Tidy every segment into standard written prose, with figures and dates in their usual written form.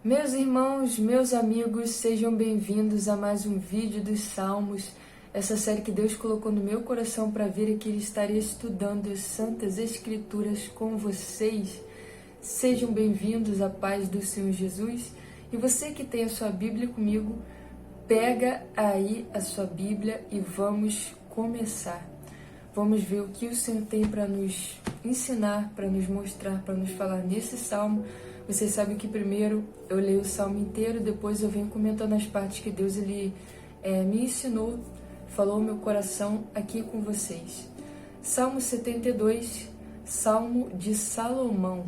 Meus irmãos, meus amigos, sejam bem-vindos a mais um vídeo dos Salmos, essa série que Deus colocou no meu coração para vir aqui e estaria estudando as Santas Escrituras com vocês. Sejam bem-vindos à paz do Senhor Jesus. E você que tem a sua Bíblia comigo, pega aí a sua Bíblia e vamos começar. Vamos ver o que o Senhor tem para nos ensinar, para nos mostrar, para nos falar nesse Salmo. Vocês sabem que primeiro eu leio o Salmo inteiro, depois eu venho comentando as partes que Deus me ensinou, falou ao meu coração aqui com vocês. Salmo 72, Salmo de Salomão,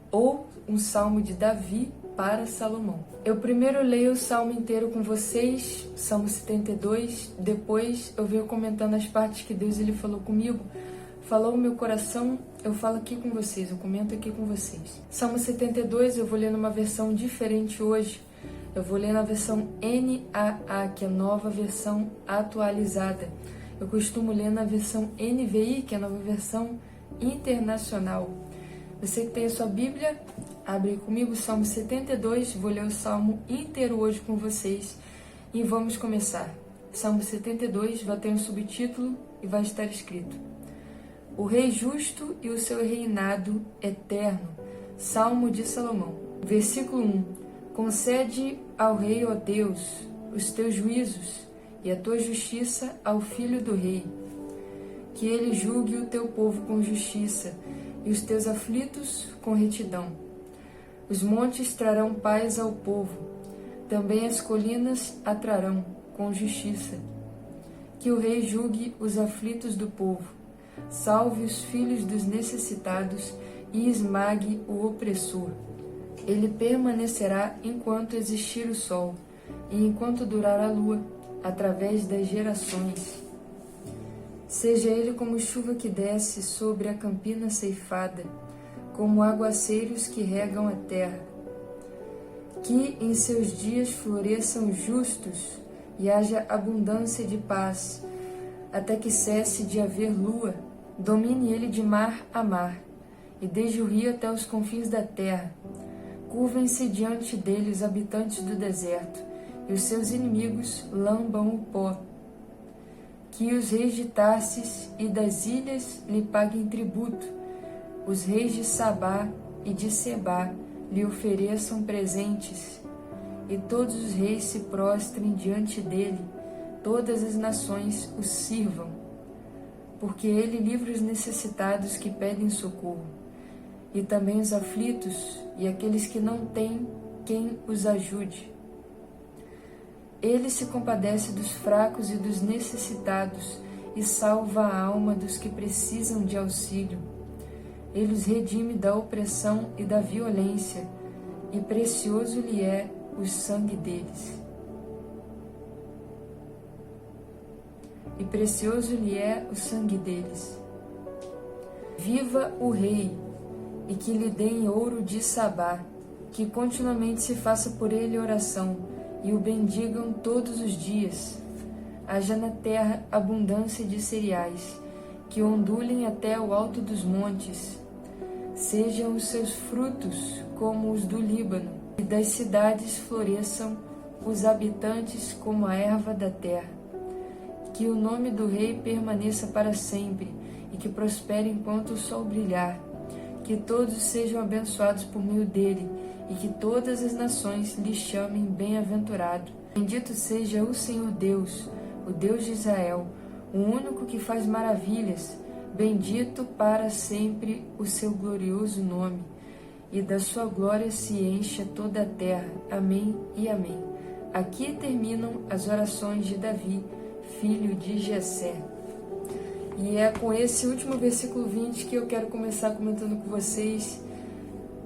ou um Salmo de Davi para Salomão. Eu primeiro leio o Salmo inteiro com vocês, Salmo 72, depois eu venho comentando as partes que Deus falou comigo, falou o meu coração, eu falo aqui com vocês, eu comento aqui com vocês. Salmo 72, eu vou ler numa versão diferente hoje. Eu vou ler na versão NAA, que é a nova versão atualizada. Eu costumo ler na versão NVI, que é a nova versão internacional. Você que tem a sua Bíblia, abre aí comigo o Salmo 72, vou ler o Salmo inteiro hoje com vocês e vamos começar. Salmo 72 vai ter um subtítulo e vai estar escrito: O Rei Justo e o seu reinado eterno. Salmo de Salomão. Versículo 1. Concede ao Rei, ó Deus, os teus juízos e a tua justiça ao Filho do Rei. Que ele julgue o teu povo com justiça e os teus aflitos com retidão. Os montes trarão paz ao povo, também as colinas a trarão com justiça. Que o Rei julgue os aflitos do povo, salve os filhos dos necessitados e esmague o opressor. Ele permanecerá enquanto existir o sol e enquanto durar a lua, através das gerações. Seja ele como chuva que desce sobre a campina ceifada, como aguaceiros que regam a terra. Que em seus dias floresçam justos e haja abundância de paz, até que cesse de haver lua, domine ele de mar a mar, e desde o rio até os confins da terra. Curvem-se diante dele os habitantes do deserto, e os seus inimigos lambam o pó. Que os reis de Tarsis e das ilhas lhe paguem tributo, os reis de Sabá e de Sebá lhe ofereçam presentes, e todos os reis se prostrem diante dele, todas as nações o sirvam, porque ele livra os necessitados que pedem socorro, e também os aflitos e aqueles que não têm quem os ajude. Ele se compadece dos fracos e dos necessitados e salva a alma dos que precisam de auxílio. Ele os redime da opressão e da violência, e precioso lhe é o sangue deles. E precioso lhe é o sangue deles. Viva o Rei, e que lhe deem ouro de Sabá, que continuamente se faça por ele oração, e o bendigam todos os dias. Haja na terra abundância de cereais, que ondulem até o alto dos montes. Sejam os seus frutos como os do Líbano, e das cidades floresçam os habitantes como a erva da terra. Que o nome do Rei permaneça para sempre, e que prospere enquanto o sol brilhar. Que todos sejam abençoados por meio dele, e que todas as nações lhe chamem bem-aventurado. Bendito seja o Senhor Deus, o Deus de Israel, o único que faz maravilhas. Bendito para sempre o seu glorioso nome, e da sua glória se encha toda a terra. Amém e amém. Aqui terminam as orações de Davi, filho de Jessé. E é com esse último versículo 20 que eu quero começar comentando com vocês,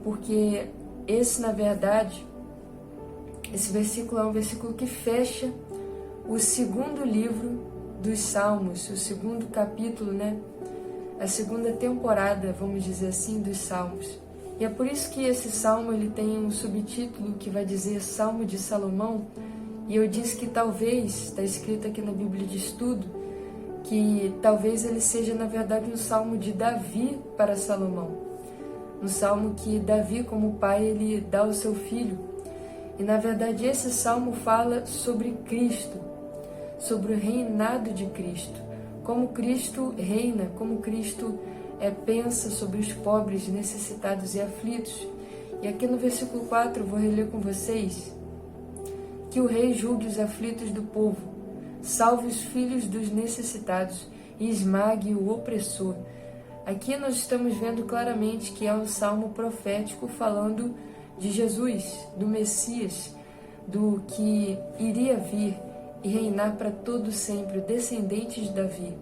porque esse, na verdade, esse versículo é um versículo que fecha o segundo livro dos Salmos, o segundo capítulo, a segunda temporada, vamos dizer assim, dos Salmos. E é por isso que esse Salmo ele tem um subtítulo que vai dizer Salmo de Salomão, e eu disse que talvez, está escrito aqui na Bíblia de Estudo, que talvez ele seja, na verdade, um Salmo de Davi para Salomão. No salmo que Davi, como pai, ele dá ao seu filho. E na verdade esse salmo fala sobre Cristo, sobre o reinado de Cristo, como Cristo reina, como Cristo pensa sobre os pobres, necessitados e aflitos. E aqui no versículo 4 eu vou reler com vocês: que o rei julgue os aflitos do povo, salve os filhos dos necessitados e esmague o opressor. Aqui nós estamos vendo claramente que é um salmo profético falando de Jesus, do Messias, do que iria vir e reinar para todo sempre, o descendente de Davi.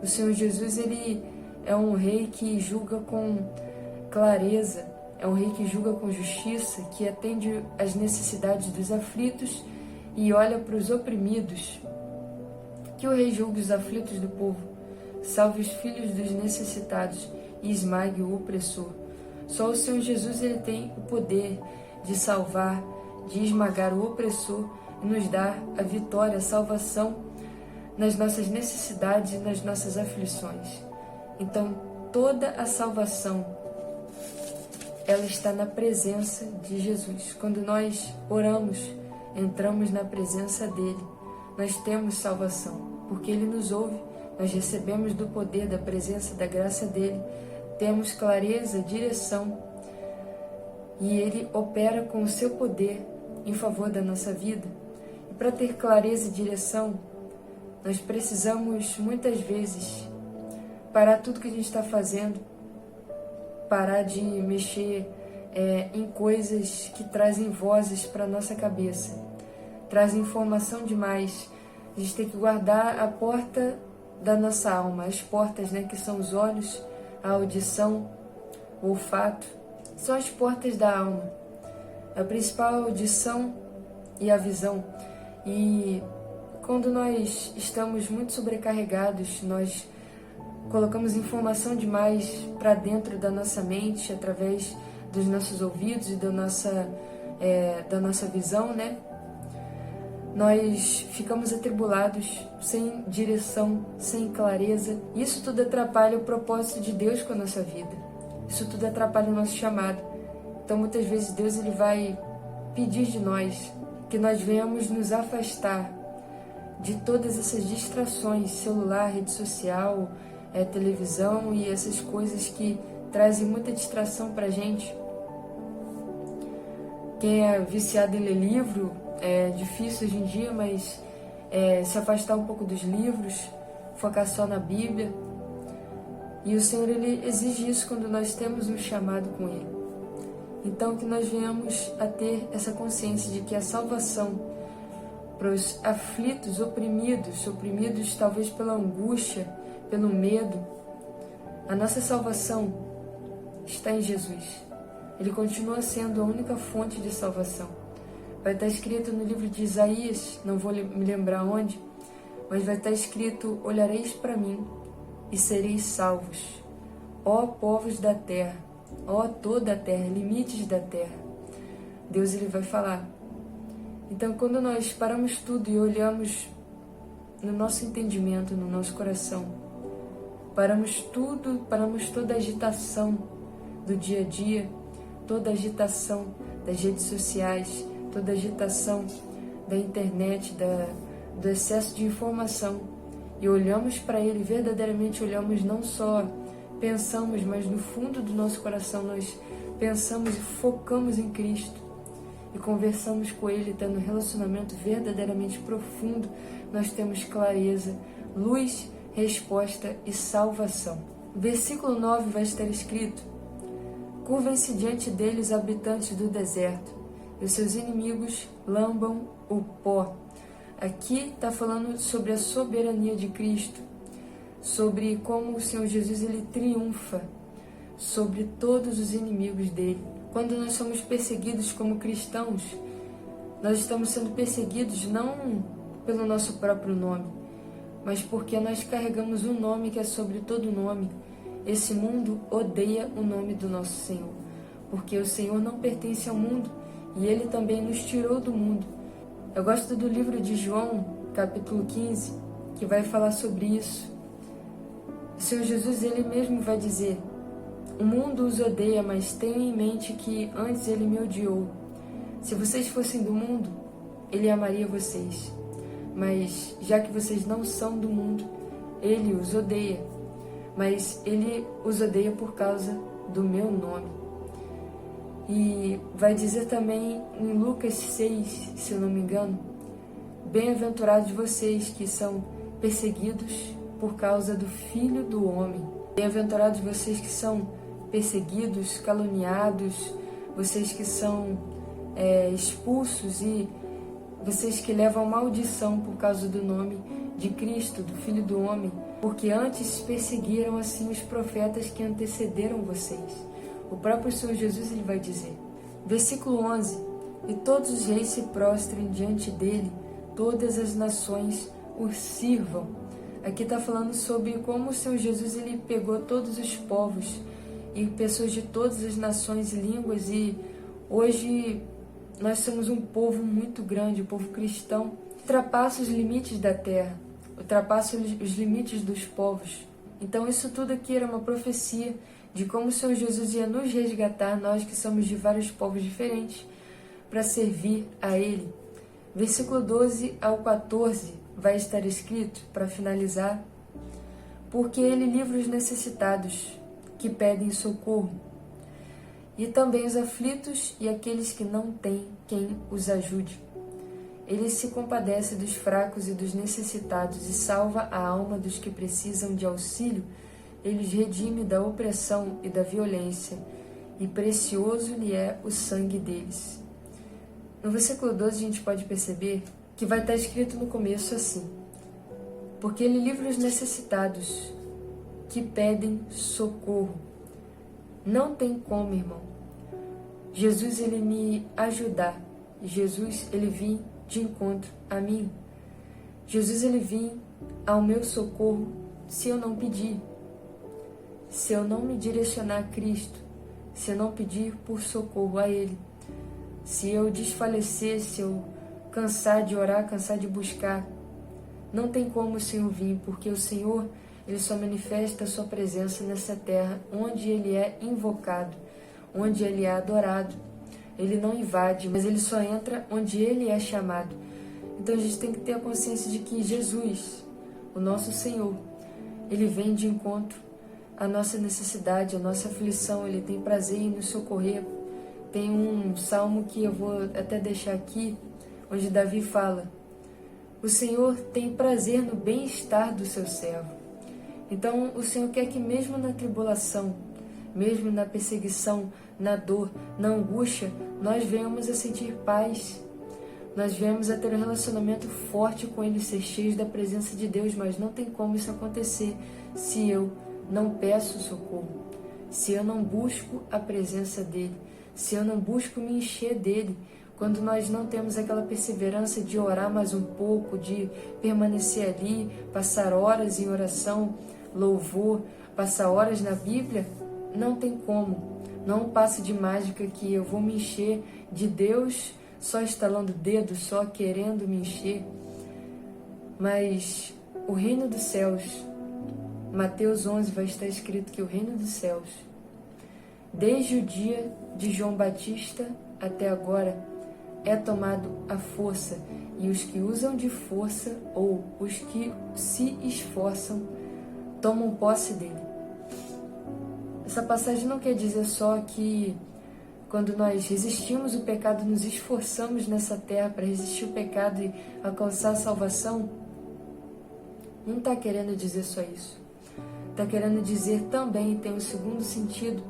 O Senhor Jesus, ele é um rei que julga com clareza, é um rei que julga com justiça, que atende às necessidades dos aflitos e olha para os oprimidos. Que o rei julgue os aflitos do povo, salve os filhos dos necessitados e esmague o opressor. Só o Senhor Jesus, ele tem o poder de salvar, de esmagar o opressor e nos dar a vitória, a salvação nas nossas necessidades e nas nossas aflições. Então, toda a salvação, ela está na presença de Jesus. Quando nós oramos, entramos na presença dele, nós temos salvação, porque ele nos ouve, nós recebemos do poder, da presença, da graça dele, temos clareza, direção, e ele opera com o seu poder em favor da nossa vida. E para ter clareza e direção, nós precisamos muitas vezes parar tudo que a gente está fazendo, parar de mexer em coisas que trazem vozes para a nossa cabeça, trazem informação demais. A gente tem que guardar a porta da nossa alma, as portas, que são os olhos, a audição, o olfato, são as portas da alma. A principal é a audição e a visão. E quando nós estamos muito sobrecarregados, nós colocamos informação demais para dentro da nossa mente, através dos nossos ouvidos e da nossa visão, Nós ficamos atribulados, sem direção, sem clareza. Isso tudo atrapalha o propósito de Deus com a nossa vida. Isso tudo atrapalha o nosso chamado. Então, muitas vezes, Deus ele vai pedir de nós que nós venhamos nos afastar de todas essas distrações, celular, rede social, televisão e essas coisas que trazem muita distração para a gente. Quem é viciado em ler livro, é difícil hoje em dia, mas se afastar um pouco dos livros, focar só na Bíblia. E o Senhor, ele exige isso quando nós temos um chamado com ele. Então, que nós venhamos a ter essa consciência de que a salvação para os aflitos, oprimidos talvez pela angústia, pelo medo, a nossa salvação está em Jesus. Ele continua sendo a única fonte de salvação. Vai estar escrito no livro de Isaías, não vou me lembrar onde, mas vai estar escrito: olhareis para mim e sereis salvos, ó povos da terra, ó toda a terra, limites da terra. Deus ele vai falar. Então, quando nós paramos tudo e olhamos no nosso entendimento, no nosso coração, paramos tudo, paramos toda a agitação do dia a dia, toda a agitação das redes sociais, toda a agitação da internet, do excesso de informação, e olhamos para Ele, verdadeiramente olhamos, não só pensamos, mas no fundo do nosso coração nós pensamos e focamos em Cristo e conversamos com Ele, tendo um relacionamento verdadeiramente profundo, nós temos clareza, luz, resposta e salvação. Versículo 9 vai estar escrito: curvem-se diante dele os habitantes do deserto, e os seus inimigos lambam o pó. Aqui está falando sobre a soberania de Cristo, sobre como o Senhor Jesus ele triunfa sobre todos os inimigos dele. Quando nós somos perseguidos como cristãos, nós estamos sendo perseguidos não pelo nosso próprio nome, mas porque nós carregamos um nome que é sobre todo nome. Esse mundo odeia o nome do nosso Senhor, porque o Senhor não pertence ao mundo e Ele também nos tirou do mundo. Eu gosto do livro de João, capítulo 15, que vai falar sobre isso. O Senhor Jesus, Ele mesmo vai dizer: o mundo os odeia, mas tenham em mente que antes Ele me odiou. Se vocês fossem do mundo, Ele amaria vocês. Mas já que vocês não são do mundo, Ele os odeia. Mas Ele os odeia por causa do meu nome. E vai dizer também em Lucas 6, se eu não me engano, bem-aventurados vocês que são perseguidos por causa do Filho do Homem. Bem-aventurados vocês que são perseguidos, caluniados, vocês que são expulsos e vocês que levam maldição por causa do nome de Cristo, do Filho do Homem, porque antes perseguiram assim os profetas que antecederam vocês. O próprio Senhor Jesus ele vai dizer, versículo 11, e todos os reis se prostrem diante dele, todas as nações o sirvam. Aqui está falando sobre como o Senhor Jesus ele pegou todos os povos e pessoas de todas as nações e línguas, e hoje nós somos um povo muito grande, o povo cristão, ultrapassa os limites da terra, ultrapassa os limites dos povos. Então isso tudo aqui era uma profecia de como o Senhor Jesus ia nos resgatar, nós que somos de vários povos diferentes, para servir a Ele. Versículo 12 ao 14 vai estar escrito, para finalizar, porque Ele livra os necessitados que pedem socorro, e também os aflitos e aqueles que não têm quem os ajude. Ele se compadece dos fracos e dos necessitados e salva a alma dos que precisam de auxílio. Ele os redime da opressão e da violência, e precioso lhe é o sangue deles. No versículo 12 a gente pode perceber que vai estar escrito no começo assim, porque ele livra os necessitados que pedem socorro. Não tem como, irmão, Jesus ele me ajudar, Jesus ele vir de encontro a mim, Jesus ele vir ao meu socorro se eu não pedir. Se eu não me direcionar a Cristo, se eu não pedir por socorro a Ele, se eu desfalecer, se eu cansar de orar, cansar de buscar, não tem como o Senhor vir, porque o Senhor, Ele só manifesta a sua presença nessa terra, onde Ele é invocado, onde Ele é adorado. Ele não invade, mas Ele só entra onde Ele é chamado. Então a gente tem que ter a consciência de que Jesus, o nosso Senhor, Ele vem de encontro a nossa necessidade, a nossa aflição, Ele tem prazer em nos socorrer. Tem um salmo que eu vou até deixar aqui, onde Davi fala, o Senhor tem prazer no bem-estar do seu servo. Então o Senhor quer que mesmo na tribulação, mesmo na perseguição, na dor, na angústia, nós venhamos a sentir paz, nós venhamos a ter um relacionamento forte com Ele, ser cheios da presença de Deus, mas não tem como isso acontecer se eu não peço socorro, se eu não busco a presença dEle, se eu não busco me encher dEle, quando nós não temos aquela perseverança de orar mais um pouco, de permanecer ali, passar horas em oração, louvor, passar horas na Bíblia, não tem como, não é um passe de mágica que eu vou me encher de Deus só estalando o dedo, só querendo me encher, mas o reino dos céus, Mateus 11 vai estar escrito que o reino dos céus, desde o dia de João Batista até agora, é tomado à força, e os que usam de força ou os que se esforçam tomam posse dele. Essa passagem não quer dizer só que quando nós resistimos o pecado, nos esforçamos nessa terra para resistir o pecado e alcançar a salvação. Não está querendo dizer só isso. Está querendo dizer também, tem um segundo sentido,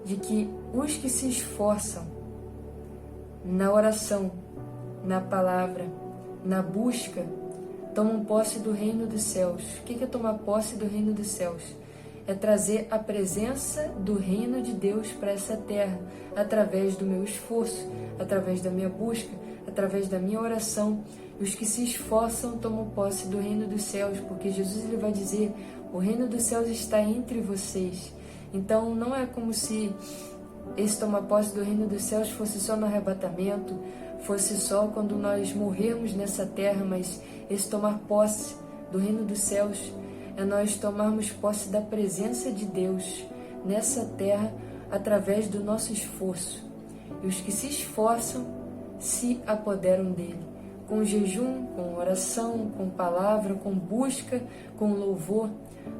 de que os que se esforçam na oração, na palavra, na busca, tomam posse do reino dos céus. O que é tomar posse do reino dos céus? É trazer a presença do reino de Deus para essa terra, através do meu esforço, através da minha busca, através da minha oração. Os que se esforçam tomam posse do reino dos céus, porque Jesus ele vai dizer, o reino dos céus está entre vocês. Então não é como se esse tomar posse do reino dos céus fosse só no arrebatamento, fosse só quando nós morrermos nessa terra, mas esse tomar posse do reino dos céus é nós tomarmos posse da presença de Deus nessa terra através do nosso esforço. e os que se esforçam se apoderam dele. Com jejum, com oração, com palavra, com busca, com louvor,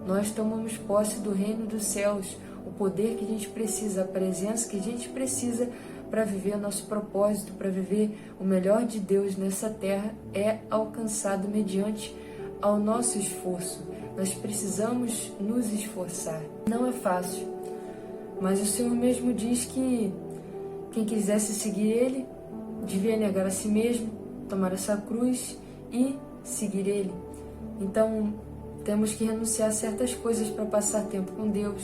nós tomamos posse do reino dos céus, o poder que a gente precisa, a presença que a gente precisa para viver o nosso propósito, para viver o melhor de Deus nessa terra, é alcançado mediante ao nosso esforço. Nós precisamos nos esforçar. Não é fácil, mas o Senhor mesmo diz que quem quisesse seguir Ele, devia negar a si mesmo, tomar essa cruz e seguir Ele. Então, temos que renunciar a certas coisas para passar tempo com Deus,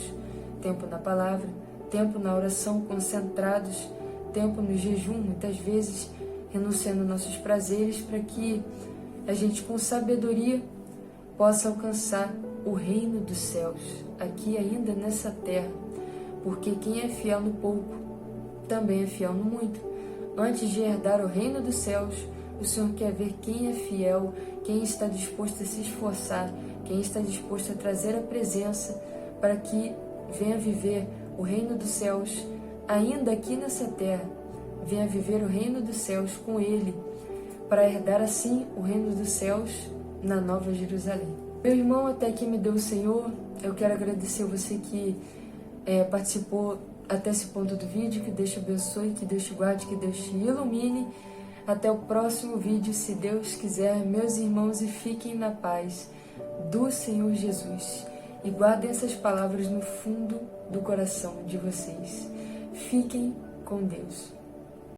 tempo na palavra, tempo na oração, concentrados, tempo no jejum, muitas vezes renunciando nossos prazeres para que a gente com sabedoria possa alcançar o reino dos céus, aqui ainda nessa terra, porque quem é fiel no pouco, também é fiel no muito. Antes de herdar o reino dos céus, o Senhor quer ver quem é fiel, quem está disposto a se esforçar, quem está disposto a trazer a presença para que venha viver o reino dos céus, ainda aqui nessa terra, venha viver o reino dos céus com Ele, para herdar assim o reino dos céus na Nova Jerusalém. Meu irmão, até aqui me deu o Senhor, eu quero agradecer você que participou até esse ponto do vídeo, que Deus te abençoe, que Deus te guarde, que Deus te ilumine. Até o próximo vídeo, se Deus quiser, meus irmãos, e fiquem na paz do Senhor Jesus. E guardem essas palavras no fundo do coração de vocês. Fiquem com Deus.